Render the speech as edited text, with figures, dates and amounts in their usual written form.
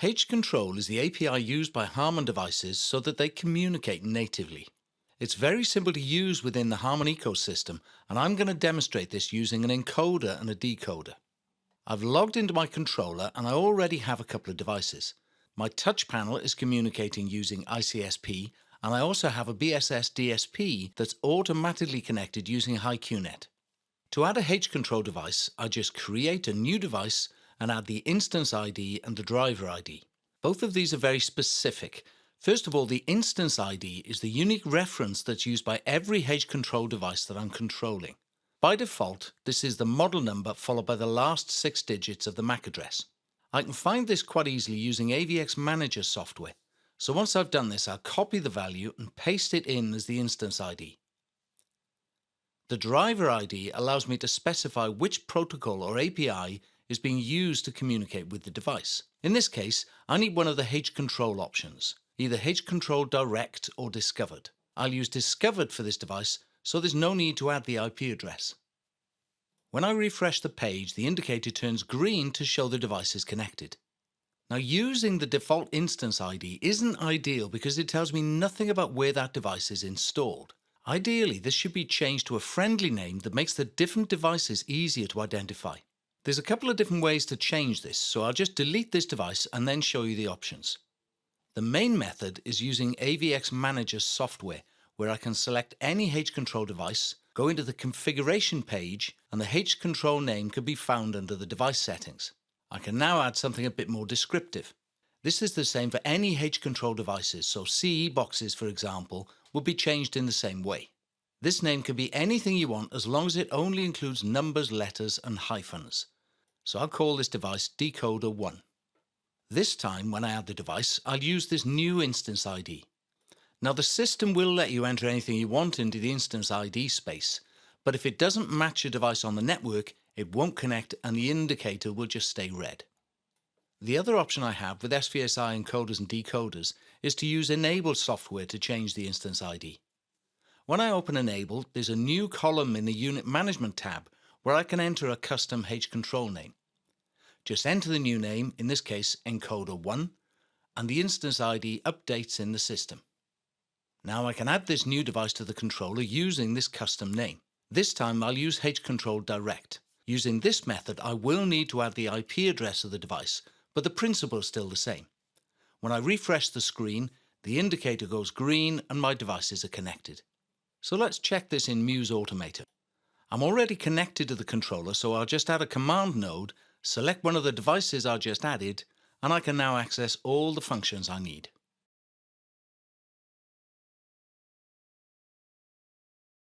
HControl is the API used by Harman devices so that they communicate natively. It's very simple to use within the Harman ecosystem, and I'm going to demonstrate this using an encoder and a decoder. I've logged into my controller and I already have a couple of devices. My touch panel is communicating using ICSP, and I also have a BSS DSP that's automatically connected using HiQNet. To add a HControl device, I just create a new device and add the instance ID and the driver ID. Both of these are very specific. First of all, the instance ID is the unique reference that's used by every HControl device that I'm controlling. By default, this is the model number followed by the last 6 digits of the MAC address. I can find this quite easily using AVX Manager software. So once I've done this, I'll copy the value and paste it in as the instance ID. The driver ID allows me to specify which protocol or API is being used to communicate with the device. In this case, I need one of the HControl options, either HControl Direct or Discovered. I'll use Discovered for this device, so there's no need to add the IP address. When I refresh the page, the indicator turns green to show the device is connected. Now, using the default instance ID isn't ideal because it tells me nothing about where that device is installed. Ideally, this should be changed to a friendly name that makes the different devices easier to identify. There's a couple of different ways to change this, so I'll just delete this device and then show you the options. The main method is using AVX Manager software, where I can select any HControl device, go into the configuration page, and the HControl name can be found under the device settings. I can now add something a bit more descriptive. This is the same for any HControl devices, so CE boxes, for example, will be changed in the same way. This name can be anything you want as long as it only includes numbers, letters, and hyphens. So I'll call this device Decoder 1. This time, when I add the device, I'll use this new instance ID. Now, the system will let you enter anything you want into the instance ID space, but if it doesn't match a device on the network, it won't connect and the indicator will just stay red. The other option I have with SVSI encoders and decoders is to use Enable software to change the instance ID. When I open Enable, there's a new column in the Unit Management tab where I can enter a custom HControl name. Just enter the new name, in this case Encoder 1, and the instance ID updates in the system. Now I can add this new device to the controller using this custom name. This time I'll use HControl Direct. Using this method, I will need to add the IP address of the device, but the principle is still the same. When I refresh the screen, the indicator goes green and my devices are connected. So let's check this in MUSE Automator. I'm already connected to the controller, so I'll just add a command node, select one of the devices I just added, and I can now access all the functions I need.